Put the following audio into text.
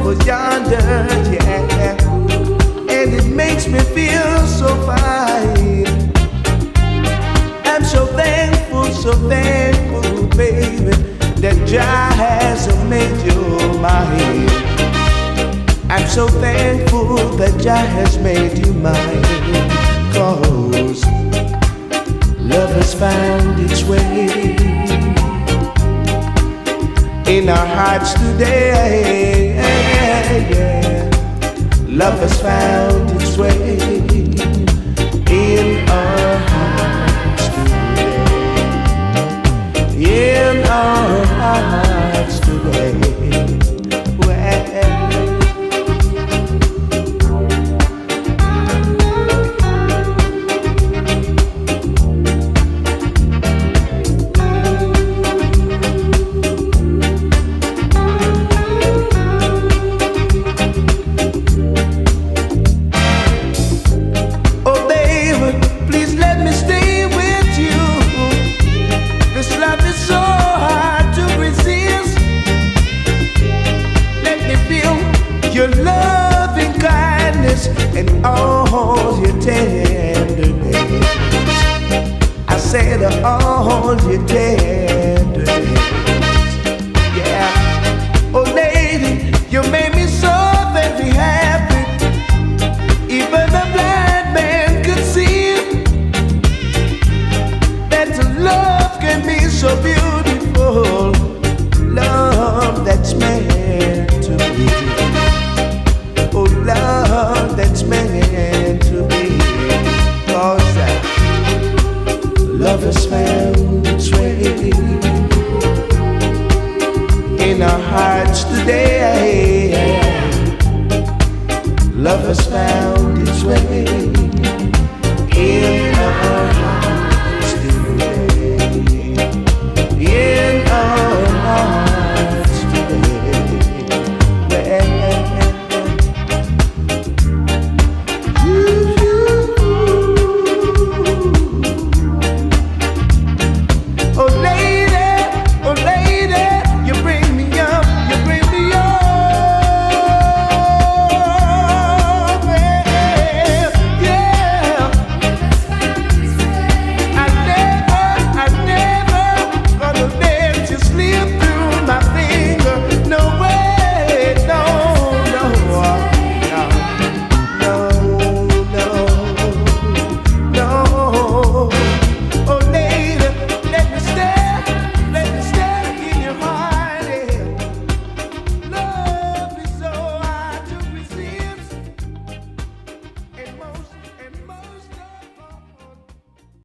over yonder, yeah. And it makes me feel so fine. I'm so thankful, baby, that Jah has made you mine. I'm so thankful that Jah has made you mine. 'Cause love has found its way in our hearts today, yeah. Love has found its way in our hearts today, in our hearts today. Your loving kindness and all your tenderness. I said all your tenderness. Yeah. Oh lady, you made me so very happy. Even the blind man could see that love can be so beautiful. Love that's meant to be. Love that's meant to be. 'Cause love has found its way in our hearts today. Love has found its way